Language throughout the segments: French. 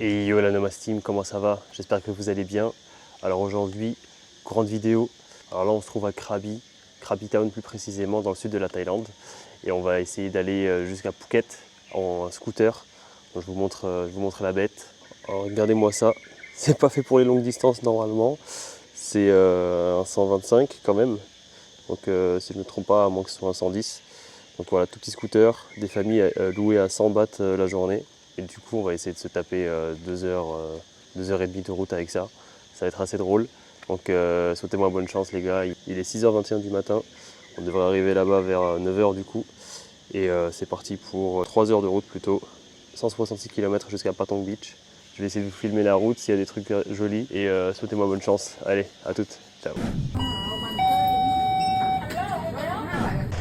Et yo la Nomas Team, comment ça va? J'espère que vous allez bien. Alors aujourd'hui, grande vidéo. Alors là on se trouve à Krabi Town plus précisément dans le sud de la Thaïlande. Et on va essayer d'aller jusqu'à Phuket en scooter. Donc, je vous montre la bête. Alors, regardez-moi ça, c'est pas fait pour les longues distances normalement. C'est un 125 quand même. Donc si je ne me trompe pas, à moins que ce soit un 110. Donc voilà, tout petit scooter, des familles louées à 100 bahts la journée. Et du coup, on va essayer de se taper 2 heures et demie de route avec ça. Ça va être assez drôle. Donc souhaitez-moi bonne chance les gars. Il est 6h21 du matin. On devrait arriver là-bas vers 9h du coup. Et c'est parti pour 3 heures de route plutôt. 166 km jusqu'à Patong Beach. Je vais essayer de vous filmer la route s'il y a des trucs jolis. Et souhaitez-moi bonne chance. Allez, à toutes. Ciao.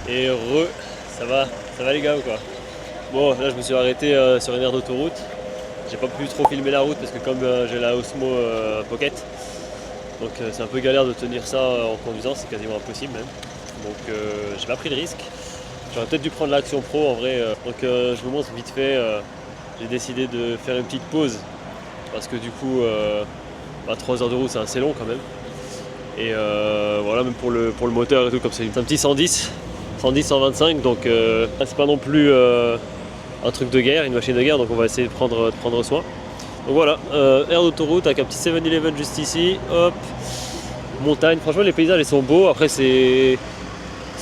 Et heureux, ça va les gars ou quoi? Bon, là je me suis arrêté sur une aire d'autoroute. J'ai pas pu trop filmer la route parce que comme j'ai la Osmo Pocket, donc c'est un peu galère de tenir ça en conduisant, c'est quasiment impossible même. Donc j'ai pas pris de risque. J'aurais peut-être dû prendre l'Action Pro en vrai. Donc je vous montre vite fait, j'ai décidé de faire une petite pause parce que du coup 3 heures de route c'est assez long quand même. Et voilà, même pour le moteur et tout, comme c'est un petit 110, 125, donc c'est pas non plus un truc de guerre, une machine de guerre, donc on va essayer de prendre soin. Donc voilà, aire d'autoroute avec un petit 7-Eleven juste ici, hop, montagne, franchement les paysages ils sont beaux, après c'est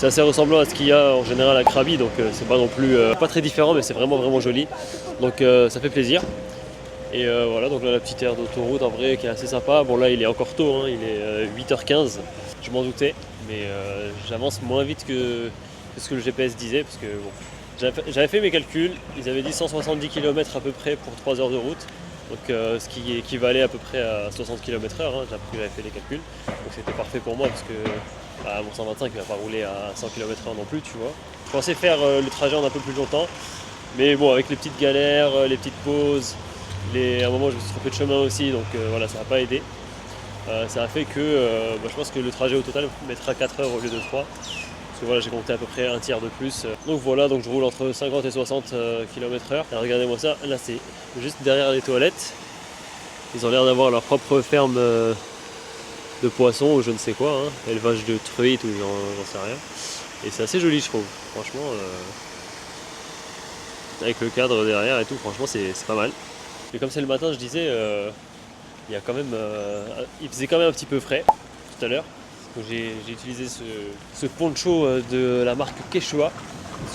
assez ressemblant à ce qu'il y a en général à Krabi, donc c'est pas non plus, pas très différent, mais c'est vraiment joli, donc ça fait plaisir. Et voilà, donc là la petite aire d'autoroute en vrai qui est assez sympa. Bon là il est encore tôt, hein, il est 8h15, je m'en doutais, mais j'avance moins vite que ce que le GPS disait, parce que bon, j'avais fait mes calculs, ils avaient dit 170 km à peu près pour 3 heures de route, donc ce qui équivalait à peu près à 60 km/h, hein, j'avais fait les calculs, donc c'était parfait pour moi parce que mon 125 il va pas rouler à 100 km/h non plus, tu vois. Je pensais faire le trajet en un peu plus longtemps, mais bon avec les petites galères, les petites pauses, à un moment je me suis trompé de chemin aussi, donc voilà, ça n'a pas aidé. Ça a fait que je pense que le trajet au total mettra 4 heures au lieu de 3. Parce que voilà, j'ai compté à peu près un tiers de plus. Donc voilà, donc je roule entre 50 et 60 km/h. Et regardez-moi ça, là c'est juste derrière les toilettes. Ils ont l'air d'avoir leur propre ferme de poissons ou je ne sais quoi, hein. Élevage de truites ou j'en sais rien. Et c'est assez joli je trouve, franchement. Avec le cadre derrière et tout, franchement c'est pas mal. Et comme c'est le matin, je disais, il y a quand même, il faisait quand même un petit peu frais tout à l'heure. J'ai utilisé ce poncho de la marque Quechua.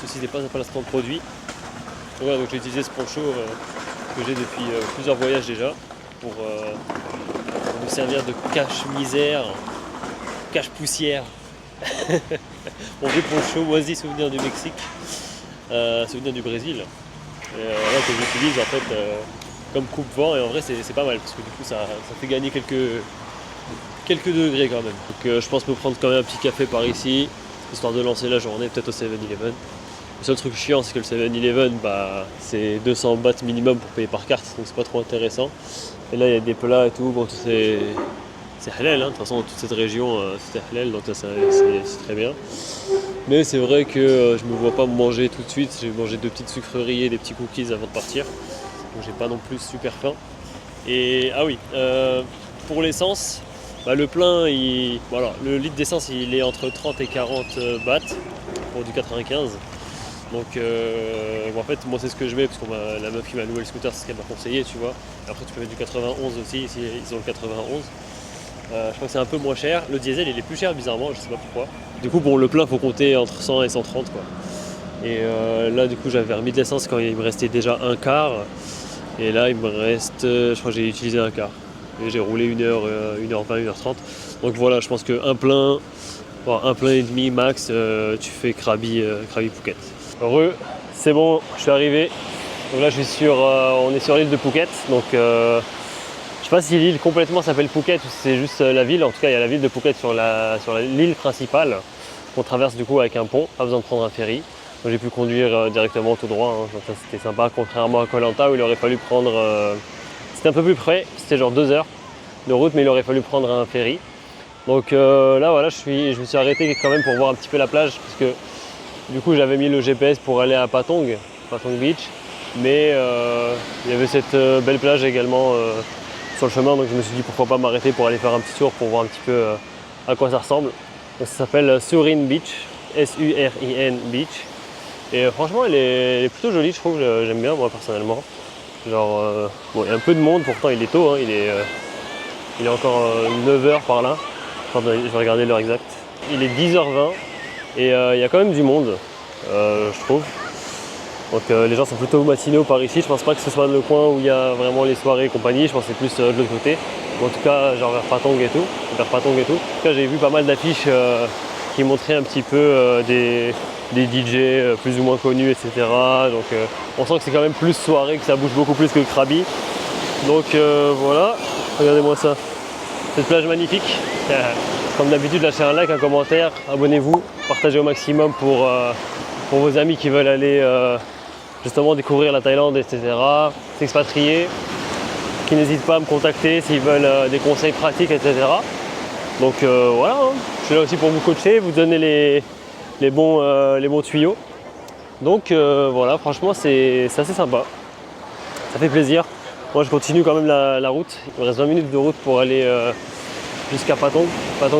Ceci n'est pas un placement de produit. Donc voilà, donc j'ai utilisé ce poncho que j'ai depuis plusieurs voyages déjà pour me servir de cache-misère, cache-poussière. Mon vieux poncho moisi souvenir du Mexique, souvenir du Brésil. Et là que j'utilise en fait comme coupe-vent, et en vrai c'est pas mal parce que du coup ça fait gagner quelques degrés quand même. Donc je pense me prendre quand même un petit café par ici, histoire de lancer la journée, peut-être au 7-Eleven. Le seul truc chiant c'est que le 7-Eleven c'est 200 bahts minimum pour payer par carte, donc c'est pas trop intéressant. Et là il y a des plats et tout, bon c'est halal, hein. De toute façon toute cette région c'est halal, donc ça c'est très bien. Mais c'est vrai que je me vois pas manger tout de suite, j'ai mangé 2 petites sucreries et des petits cookies avant de partir. Donc j'ai pas non plus super faim. Et ah oui, pour l'essence, le plein, le litre d'essence il est entre 30 et 40 bahts pour du 95. Donc en fait moi c'est ce que je mets parce que la meuf qui m'a loué le scooter c'est ce qu'elle m'a conseillé, tu vois. Et après tu peux mettre du 91 aussi, ici ils ont le 91. Je crois que c'est un peu moins cher. Le diesel il est plus cher bizarrement, je sais pas pourquoi. Du coup bon le plein faut compter entre 100 et 130 quoi. Et là du coup j'avais remis de l'essence quand il me restait déjà un quart. Et là il me reste, je crois que j'ai utilisé un quart. Et j'ai roulé 1h20, 1h30. Donc voilà, je pense qu'un plein, un plein et demi max, tu fais Krabi Phuket. Heureux, c'est bon, je suis arrivé. Donc là on est sur l'île de Phuket. Donc je sais pas si l'île complètement s'appelle Phuket ou si c'est juste la ville. En tout cas il y a la ville de Phuket sur l'île principale qu'on traverse du coup avec un pont, pas besoin de prendre un ferry. Donc j'ai pu conduire directement tout droit, hein. Donc ça c'était sympa, contrairement à Koh Lanta où il aurait fallu prendre, c'était un peu plus près, c'était genre 2 heures de route, mais il aurait fallu prendre un ferry. Donc là voilà, je me suis arrêté quand même pour voir un petit peu la plage, parce que du coup j'avais mis le GPS pour aller à Patong Beach, Mais il y avait cette belle plage également sur le chemin, donc je me suis dit pourquoi pas m'arrêter pour aller faire un petit tour pour voir un petit peu à quoi ça ressemble. Donc ça s'appelle Surin Beach, S-U-R-I-N Beach. Et franchement elle est plutôt jolie, je trouve, j'aime bien moi personnellement. Genre, bon, il y a un peu de monde, pourtant il est tôt, hein, il est encore 9h par là. Attendez, je vais regarder l'heure exacte. Il est 10h20 et il y a quand même du monde, je trouve. Donc les gens sont plutôt matinaux par ici. Je pense pas que ce soit le coin où il y a vraiment les soirées et compagnie. Je pense que c'est plus de l'autre côté. En tout cas, genre vers Patong et tout. En tout cas, j'ai vu pas mal d'affiches qui montraient un petit peu des DJ plus ou moins connus, etc. Donc on sent que c'est quand même plus soirée, que ça bouge beaucoup plus que Krabi. Donc voilà, regardez-moi ça. Cette plage magnifique. Comme d'habitude, lâchez un like, un commentaire, abonnez-vous, partagez au maximum pour vos amis qui veulent aller justement découvrir la Thaïlande, etc., s'expatrier, qui n'hésitent pas à me contacter s'ils veulent des conseils pratiques, etc. Donc voilà, hein. Je suis là aussi pour vous coacher, vous donner les bons tuyaux. Donc voilà, franchement c'est assez sympa, ça fait plaisir. Moi je continue quand même la route, il me reste 20 minutes de route pour aller jusqu'à Patong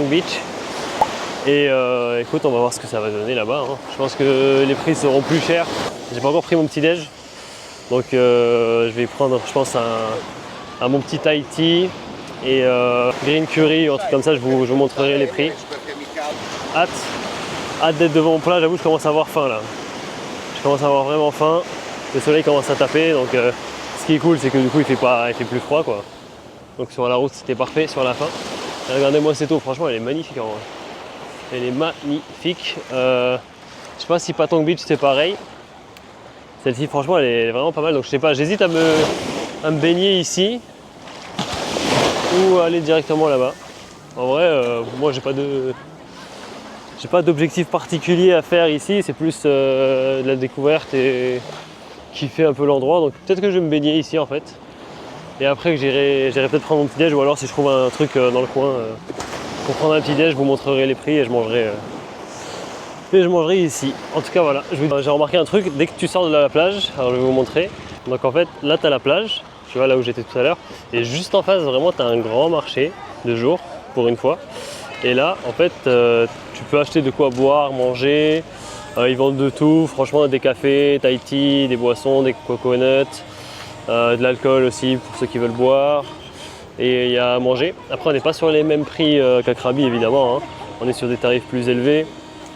Beach. Et écoute, on va voir ce que ça va donner là-bas, hein. Je pense que les prix seront plus chers. J'ai pas encore pris mon petit déj, donc je vais prendre, je pense, un mon petit Thai tea et green curry, un truc comme ça. Je vous montrerai les prix. Hâte d'être devant mon plat. J'avoue, je commence à avoir faim là. Je commence à avoir vraiment faim. Le soleil commence à taper, donc ce qui est cool, c'est que du coup, il fait plus froid, quoi. Donc sur la route, c'était parfait sur la fin. Et regardez-moi cette eau, franchement, elle est magnifique en vrai. Elle est magnifique. Je sais pas si Patong Beach c'est pareil. Celle-ci franchement elle est vraiment pas mal. Donc je sais pas, j'hésite à me baigner ici ou aller directement là-bas. En vrai, moi j'ai pas d'objectif particulier à faire ici. C'est plus de la découverte et kiffer un peu l'endroit. Donc peut-être que je vais me baigner ici en fait. Et après que j'irai peut-être prendre mon petit déj, ou alors si je trouve un truc dans le coin pour prendre un petit déj, je vous montrerai les prix et je mangerai ici. En tout cas voilà, j'ai remarqué un truc, dès que tu sors de la plage, alors je vais vous montrer. Donc en fait là tu as la plage, tu vois là où j'étais tout à l'heure, et juste en face vraiment tu as un grand marché de jour pour une fois. Et là en fait tu peux acheter de quoi boire, manger, ils vendent de tout, franchement des cafés, Thai tea, des boissons, des coconuts, de l'alcool aussi pour ceux qui veulent boire. Et il y a à manger. Après on n'est pas sur les mêmes prix qu'à Krabi évidemment, hein. On est sur des tarifs plus élevés.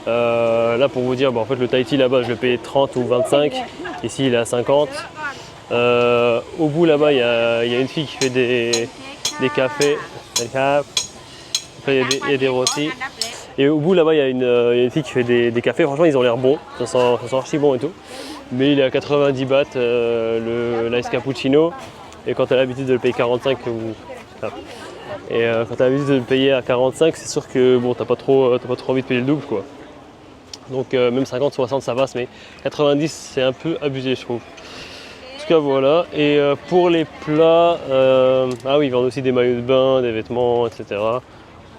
Là pour vous dire, en fait le Thai tea là-bas je le payais 30 ou 25, ici il est à 50. Au bout là-bas il y a une fille qui fait des cafés. Après il y a des rôtis. Et au bout là-bas il y a une fille qui fait des cafés, franchement ils ont l'air bons, ça sent archi bon et tout. Mais il est à 90 bahts l'ice cappuccino. Et quand tu as l'habitude de le payer 45 quand tu as l'habitude de le payer à 45, c'est sûr que bon, t'as pas trop envie de payer le double quoi. Donc même 50, 60 ça passe, mais 90 c'est un peu abusé je trouve. En tout cas voilà. Et pour les plats, ah oui ils vendent aussi des maillots de bain, des vêtements, etc.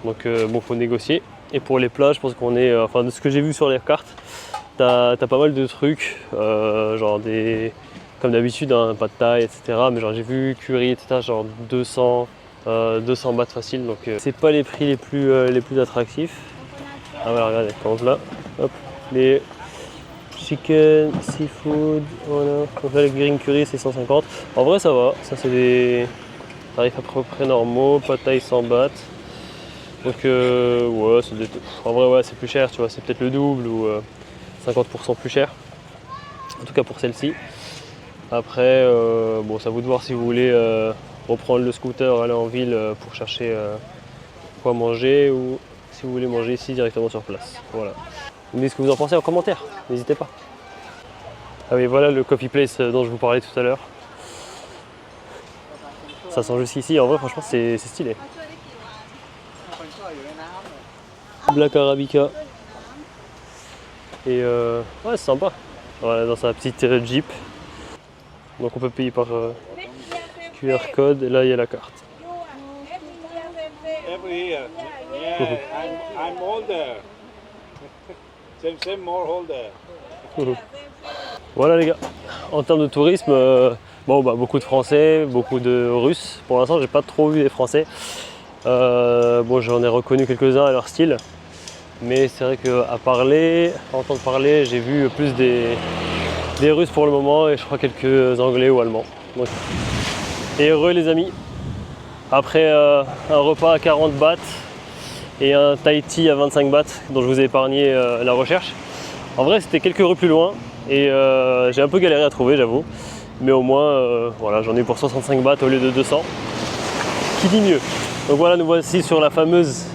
Donc bon faut négocier. Et pour les plats je pense qu'on est, enfin de ce que j'ai vu sur les cartes, t'as pas mal de trucs, genre comme d'habitude un pad thai, etc. Mais genre j'ai vu curry, etc. genre 200 bahts facile, donc c'est pas les prix les plus attractifs. Ah voilà, regardez, comme là, hop, les chicken, seafood, voilà. Donc là, le green curry, c'est 150. En vrai, ça va, ça c'est des tarifs à peu près normaux, pad thai 100 bahts. Donc, ouais, en vrai, ouais, c'est plus cher, tu vois, c'est peut-être le double ou 50% plus cher. En tout cas pour celle-ci. Après, bon, c'est à vous de voir si vous voulez reprendre le scooter, aller en ville pour chercher quoi manger ou si vous voulez manger ici directement sur place. Voilà. Vous me dites ce que vous en pensez en commentaire, n'hésitez pas. Ah oui, voilà le coffee place dont je vous parlais tout à l'heure. Ça sent jusqu'ici, en vrai franchement c'est stylé. Black Arabica. Et ouais c'est sympa. Voilà, dans sa petite Jeep. Donc on peut payer par QR code et là il y a la carte. Every year. Yeah, I'm older. Same more older. Voilà les gars, en termes de tourisme, bon, bah, beaucoup de Français, beaucoup de Russes. Pour l'instant, j'ai pas trop vu des Français. Bon, j'en ai reconnu quelques-uns à leur style. Mais c'est vrai qu'à entendre parler, j'ai vu plus des Russes pour le moment et je crois quelques Anglais ou Allemands. Donc, et heureux les amis, après un repas à 40 bahts et un Tahiti à 25 bahts dont je vous ai épargné la recherche. En vrai c'était quelques rues plus loin et j'ai un peu galéré à trouver j'avoue. Mais au moins voilà, j'en ai pour 65 bahts au lieu de 200. Qui dit mieux. Donc voilà, nous voici sur la fameuse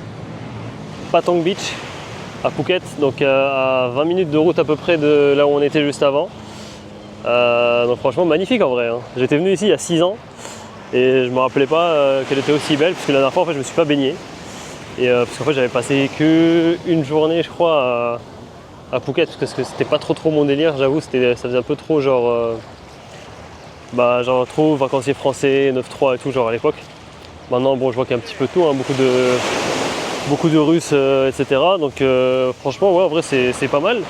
Patong Beach à Phuket, donc à 20 minutes de route à peu près de là où on était juste avant. Donc franchement magnifique en vrai, hein. J'étais venu ici il y a 6 ans et je me rappelais pas qu'elle était aussi belle parce que la dernière fois en fait je me suis pas baigné. Et parce qu'en fait j'avais passé que une journée je crois à Phuket parce que c'était pas trop mon délire, j'avoue, ça faisait un peu trop genre trop vacancier français, 9-3 et tout genre à l'époque. Maintenant bon je vois qu'il y a un petit peu tout, hein, beaucoup de Russes, etc. Donc franchement ouais en vrai c'est pas mal.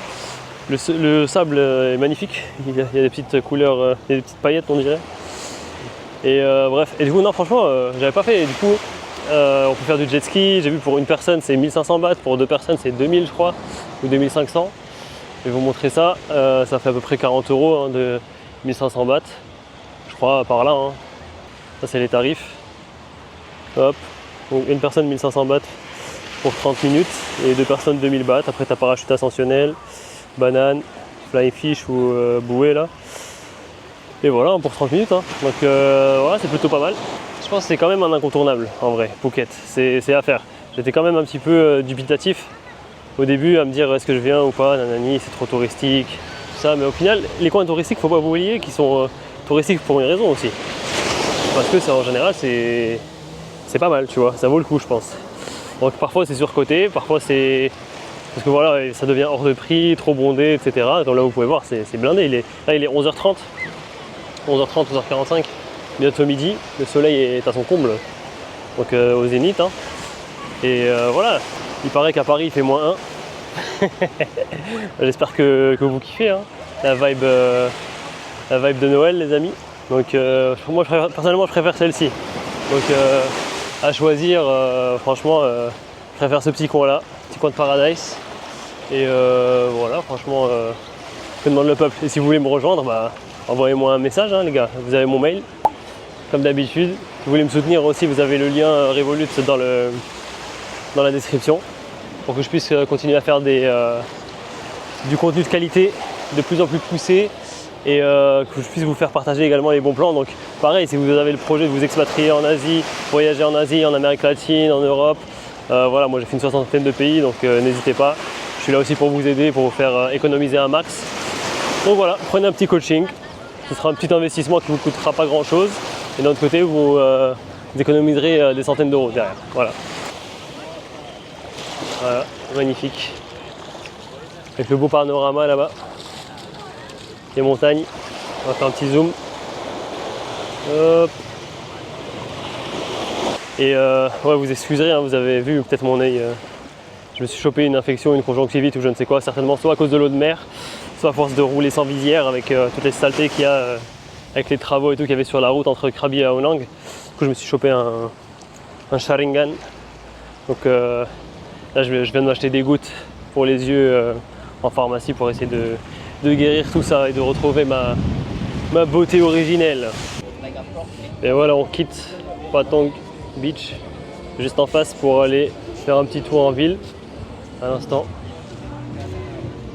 Le sable est magnifique, il y a des petites couleurs, il y a des petites paillettes on dirait. Et bref, et du coup non franchement j'avais pas fait, et du coup on peut faire du jet ski, j'ai vu pour une personne c'est 1500 bahts, pour deux personnes c'est 2000 je crois, ou 2500. Je vais vous montrer ça, ça fait à peu près 40 € hein, de 1500 bahts, je crois par là. Hein. Ça c'est les tarifs. Hop, donc une personne 1500 bahts pour 30 minutes et deux personnes 2000 bahts. Après t'as parachute ascensionnel, banane, flying fish ou bouée là. Et voilà pour 30 minutes. Hein. Donc voilà, c'est plutôt pas mal. Je pense que c'est quand même un incontournable en vrai, Phuket. C'est à faire. J'étais quand même un petit peu dubitatif au début à me dire est-ce que je viens ou pas, nanani, c'est trop touristique, tout ça. Mais au final, les coins touristiques, faut pas vous oublier qu'ils sont touristiques pour une raison aussi. Parce que en général, c'est pas mal, tu vois, ça vaut le coup je pense. Donc parfois c'est surcoté, parfois c'est... Parce que voilà, ça devient hors de prix, trop bondé, etc. Donc là vous pouvez voir, c'est blindé. Là il est 11h30, 11h45, bientôt midi. Le soleil est à son comble, donc au zénith. Hein. Et voilà, il paraît qu'à Paris il fait -1. J'espère que vous kiffez hein, la vibe de Noël les amis. Donc moi personnellement je préfère celle-ci. Donc à choisir, franchement, je préfère ce petit coin là, petit coin de paradise. Et voilà, franchement, que demande le peuple. Et si vous voulez me rejoindre, bah, envoyez-moi un message, hein, les gars. Vous avez mon mail, comme d'habitude. Si vous voulez me soutenir aussi, vous avez le lien Revolut dans la description pour que je puisse continuer à faire du contenu de qualité de plus en plus poussé. Et que je puisse vous faire partager également les bons plans. Donc pareil, si vous avez le projet de vous expatrier en Asie, voyager en Asie, en Amérique latine, en Europe, voilà, moi j'ai fait une 60aine de pays, donc n'hésitez pas. Je suis là aussi pour vous aider, pour vous faire économiser un max. Donc voilà, prenez un petit coaching, ce sera un petit investissement qui ne vous coûtera pas grand chose. Et d'un autre côté, vous économiserez des centaines d'euros derrière. Voilà. Voilà, magnifique. Avec le beau panorama là-bas. Les montagnes, on va faire un petit zoom. Hop. Et ouais, vous excuserez, hein, vous avez vu peut-être mon œil. Je me suis chopé une infection, une conjonctivite ou je ne sais quoi, certainement soit à cause de l'eau de mer, soit à force de rouler sans visière avec toutes les saletés qu'il y a avec les travaux et tout qu'il y avait sur la route entre Krabi et Aonang. Du coup, je me suis chopé un Sharingan. Donc là, je viens de m'acheter des gouttes pour les yeux en pharmacie pour essayer de guérir tout ça et de retrouver ma beauté originelle. Et voilà, on quitte Patong Beach juste en face pour aller faire un petit tour en ville à l'instant.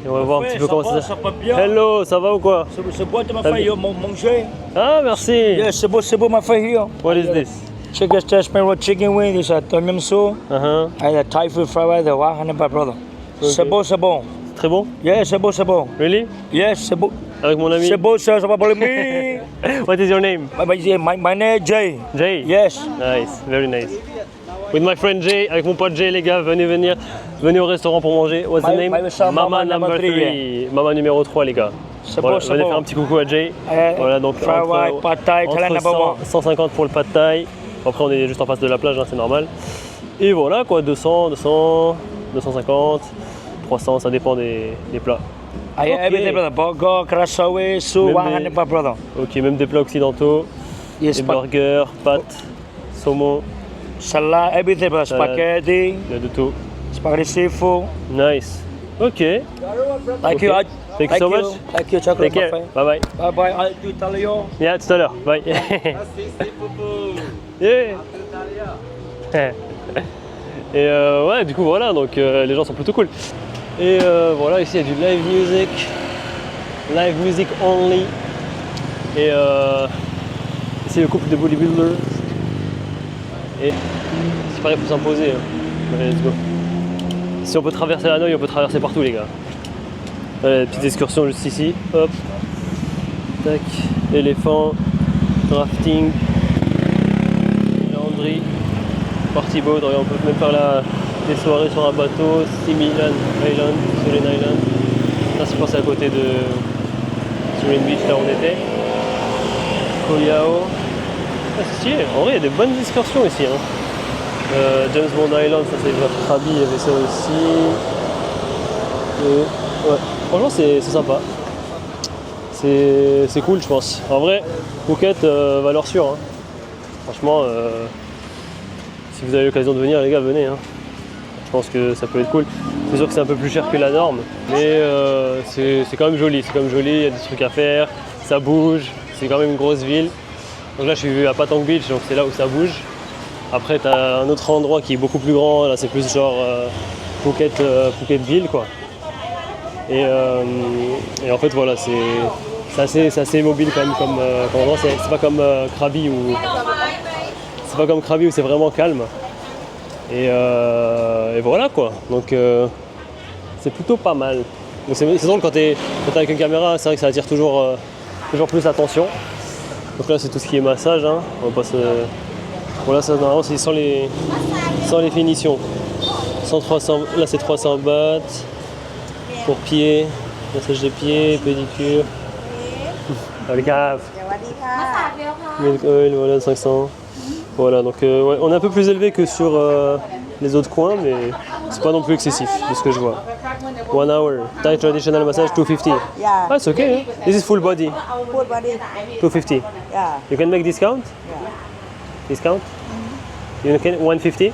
Et on va voir un petit peu comment ça. Hello, ça va ou quoi? C'est bon, tu m'as fait manger. Ah, merci. Yeah, c'est beau, ma fait here. What is this? Chicken sparrow chicken wing, this is tom yum soup, Uh-huh. and a Thai food fried rice, the 100 baht, brother. C'est bon. Très bon? Yeah, c'est bon. Really? Yes, c'est bon. Avec mon ami? C'est bon, ça va pour me. What is your name? My name is Jay. Jay? Yes. Nice, very nice. With my friend Jay, avec mon pote Jay, les gars, venez au restaurant pour manger. What's the name? Mama number 3. Mama numéro 3, les gars. Voilà, venez faire un petit coucou à Jay. Voilà, donc Pad Thai, entre 150 pour le pad Thai. Après, on est juste en face de la plage, hein, c'est normal. Et voilà, quoi, 200, 250, 300, ça dépend des plats. I Okay. everything, brother. Burger, crassaway, soup, Même 100 brother. Ok, même des plats occidentaux, Yes, des burgers, pâtes, saumon, salad, everything, brother. Salad. Spaghetti, il y a de tout. spaghetti seafood. Nice. Ok. Thank Okay. you. Thank you so much. Thank you, chocolate, Take my care. friend. Bye bye. Bye bye. I'll do Italio. Yeah, tout à l'heure. Bye. Yeah. Et ouais, du coup voilà, donc les gens sont plutôt cool. Et voilà, ici il y a du live music only. Et ici le couple de bodybuilders. Et c'est pareil, il faut s'imposer. Allez, let's go. Si on peut traverser Hanoï, on peut traverser partout les gars. Allez, petite excursion juste ici. Hop. Tac. Éléphant. Drafting. Landry. Party boat. On peut même faire des soirées sur un bateau. Similan Island. Surin Island. Là c'est passé à côté de Surin Beach là où on était. Koyao. Ah, c'est stylé. En vrai il y a des bonnes excursions ici. Hein. James Bond Island, ça c'est vers Krabi, il y avait ça aussi. Et, ouais. Franchement c'est sympa. C'est cool je pense. En vrai, Phuket, valeur sûre. Hein. Franchement, si vous avez l'occasion de venir les gars, venez. Hein. Je pense que ça peut être cool. C'est sûr que c'est un peu plus cher que la norme, mais c'est quand même joli. C'est quand même joli, il y a des trucs à faire, ça bouge, c'est quand même une grosse ville. Donc là je suis à Patong Beach, donc c'est là où ça bouge. Après, tu as un autre endroit qui est beaucoup plus grand, là c'est plus genre Phuket ville quoi. Et en fait, voilà, c'est assez mobile quand même comme endroit. C'est pas comme Krabi où c'est vraiment calme. Et voilà quoi. Donc c'est plutôt pas mal. Donc c'est drôle quand t'es avec une caméra, c'est vrai que ça attire toujours plus l'attention. Donc là, c'est tout ce qui est massage. Hein. On va pas se... Voilà, ça normalement c'est sans les finitions. 300, là c'est 300 bahts pour pieds, massage des pieds, pédicure. Avec milk oil, voilà 500. Voilà, donc ouais, on est un peu plus élevé que sur les autres coins, mais c'est pas non plus excessif de ce que je vois. 1 hour, Thai traditional massage 250. Yeah. Ah, it's okay. Huh? This is full body, Full body. 250. Yeah. You can make discount? Discount? You can 150?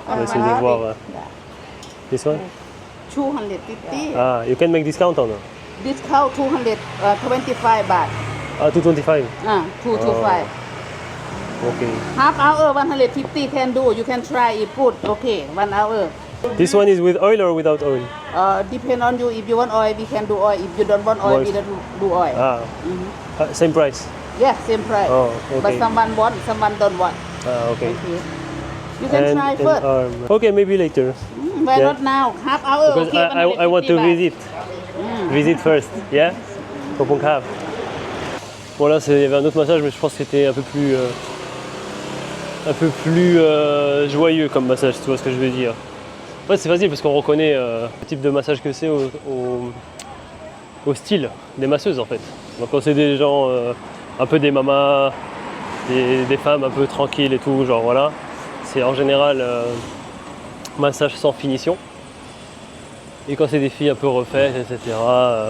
On va essayer de voir this one. 250. Ah, you can make discount or no? Discount 225 baht. Ah, 225. 225. Okay. Half hour 150 can do. You can try it. Put okay 1 hour. This one is with oil or without oil? Depend on you. If you want oil, we can do oil. If you don't want oil, we don't do oil. Ah, same price. Yeah, same price. Oh, okay. But someone want, someone don't want. Ah, okay. Okay. You can try first. Arm. Okay, maybe later. Why yeah. not now? Half hour. Because Okay, I want to 150 baht. visit. Visit first, yeah? Kopongkav. Bon là, il y avait un autre massage, mais je pense que c'était un peu plus joyeux comme massage, si tu vois ce que je veux dire. En fait, c'est facile parce qu'on reconnaît le type de massage que c'est au style des masseuses en fait. Donc quand c'est des gens, un peu des mamas, des femmes un peu tranquilles et tout, genre voilà, c'est en général massage sans finition. Et quand c'est des filles un peu refaites, etc.,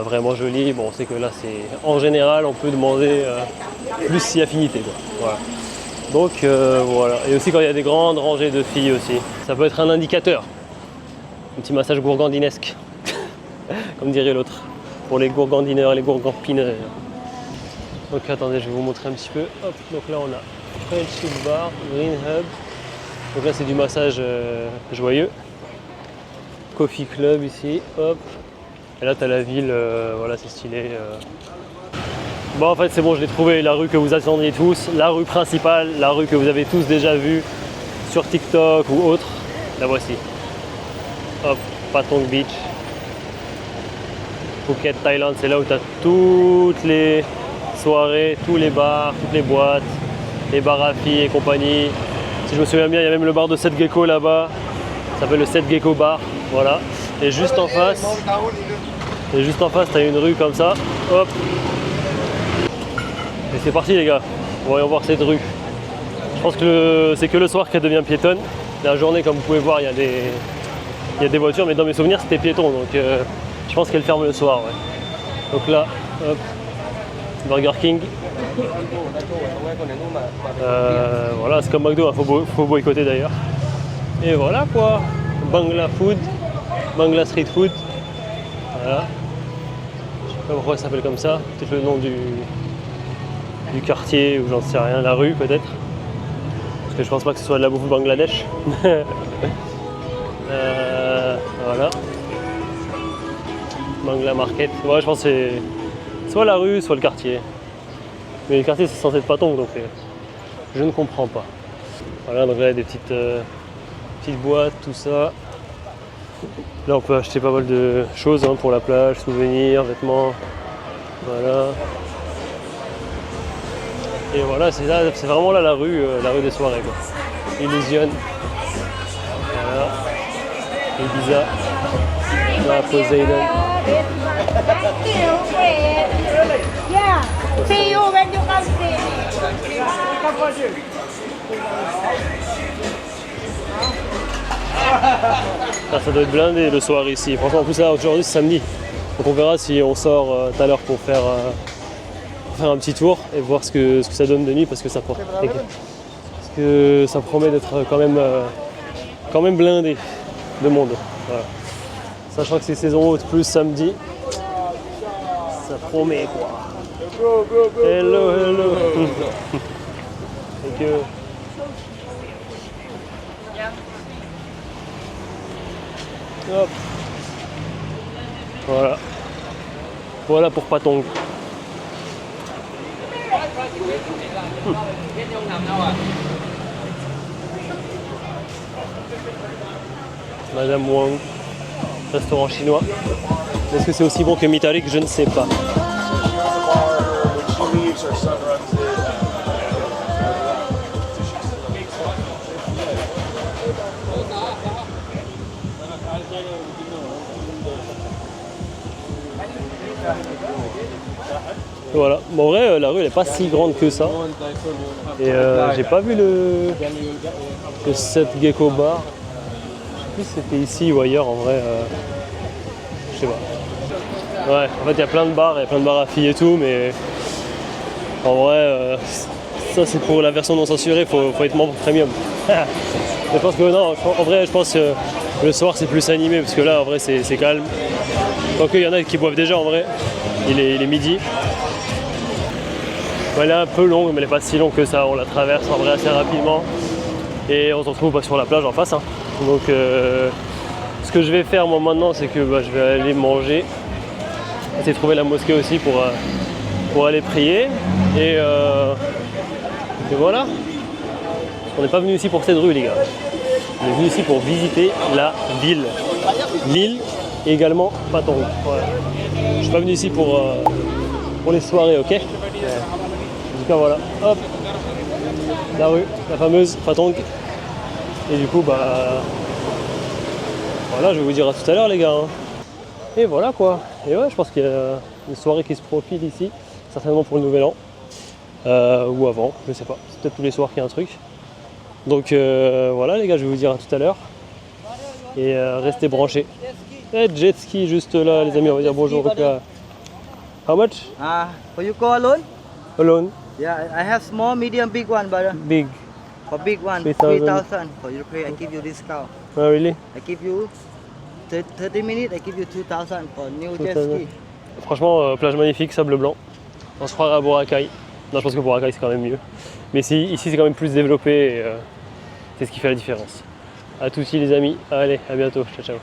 vraiment jolies, bon, on sait que là, c'est en général, on peut demander plus si affinité. Quoi. Voilà. Donc voilà. Et aussi quand il y a des grandes rangées de filles aussi, ça peut être un indicateur. Un petit massage gourgandinesque, comme dirait l'autre, pour les gourgandineurs, les gourgandpineurs. Donc attendez, je vais vous montrer un petit peu. Hop, donc là on a Friendship Bar, Green Hub. Donc là c'est du massage joyeux. Coffee Club ici, hop. Et là t'as la ville, voilà c'est stylé. Bon en fait c'est bon, je l'ai trouvé, la rue que vous attendiez tous, la rue principale, la rue que vous avez tous déjà vue sur TikTok ou autre, la voici. Hop, Patong Beach. Phuket, Thaïlande, c'est là où tu as toutes les soirées, tous les bars, toutes les boîtes, les bars à filles et compagnie. Si je me souviens bien, il y a même le bar de Seth Gecko là-bas, ça s'appelle le Seth Gecko Bar, voilà. Et juste en face, tu as une rue comme ça, hop. Et c'est parti les gars, voyons voir cette rue. Je pense que c'est que le soir qu'elle devient piétonne. La journée, comme vous pouvez voir, il y a des voitures, mais dans mes souvenirs c'était piéton, donc Je pense qu'elle ferme le soir, ouais. Donc là, hop, Burger King. Voilà, c'est comme McDo, hein, faut boycotter d'ailleurs. Et voilà quoi, Bangla Food, Bangla Street Food. Voilà. Je sais pas pourquoi ça s'appelle comme ça, peut-être le nom du quartier ou j'en sais rien, la rue peut-être. Parce que je pense pas que ce soit de la bouffe Bangladesh. Voilà. Bangla Market. Ouais, je pense que c'est soit la rue, soit le quartier. Mais le quartier c'est censé être Patong, donc je ne comprends pas. Voilà, donc là il y a des petites boîtes, tout ça. Là on peut acheter pas mal de choses hein, pour la plage, souvenirs, vêtements. Voilà. Et voilà, c'est vraiment là la rue des soirées quoi. Illusion. Voilà. Ibiza. Là, Poseidon. Yeah. See you when you come see. Ça doit être blindé le soir ici. Franchement, en plus là aujourd'hui c'est samedi. Donc on verra si on sort tout à l'heure pour faire un petit tour et voir ce que ça donne de nuit parce que ça promet d'être quand même blindé de monde. Voilà. Sachant que c'est saison haute plus samedi, ça promet quoi. Hello, hello. Thank you. Hop. Voilà. Voilà pour Patong. Madame Wang, restaurant chinois. Est-ce que c'est aussi bon que Mitarik? Je ne sais pas. Voilà, bon, en vrai la rue elle est pas si grande que ça et j'ai pas vu le Set Gecko Bar. Je sais plus si c'était ici ou ailleurs en vrai, je sais pas. Ouais, en fait il y a plein de bars à filles et tout, mais en vrai ça c'est pour la version non censurée, faut être membre premium. Je pense que non, en vrai je pense que le soir c'est plus animé parce que là en vrai c'est calme. Quoique il y en a qui boivent déjà en vrai, il est midi. Elle est un peu longue, mais elle n'est pas si longue que ça. On la traverse en vrai assez rapidement et on se retrouve sur la plage en face. Hein. Donc, ce que je vais faire moi maintenant, c'est que je vais aller manger, essayer de trouver la mosquée aussi pour aller prier. Et voilà. On n'est pas venu ici pour cette rue, les gars. On est venu ici pour visiter la ville, l'île et également Patong. Voilà. Je suis pas venu ici pour les soirées, ok? En tout cas voilà, hop, la rue, la fameuse Patong. Et du coup voilà, je vais vous dire à tout à l'heure les gars. Hein. Et voilà quoi. Et ouais, je pense qu'il y a une soirée qui se profile ici, certainement pour le nouvel an. Ou avant, je sais pas. C'est peut-être tous les soirs qu'il y a un truc. Donc voilà les gars, je vais vous dire à tout à l'heure. Et restez branchés. Et jet ski juste là les amis, on va dire bonjour. How much? For you go alone? Alone? Yeah, I have small, medium, big one, brother. Big. For big one, 3,000. 3,000. For you pay, I give you discount. Oh really? I give you 30 minutes, I give you 2,000 for new jet 2,000. ski. Franchement, plage magnifique, sable blanc. On se croirait à Boracay. Non, je pense que Boracay c'est quand même mieux. Mais ici c'est quand même plus développé et c'est ce qui fait la différence. A tous les amis, allez, à bientôt, ciao ciao.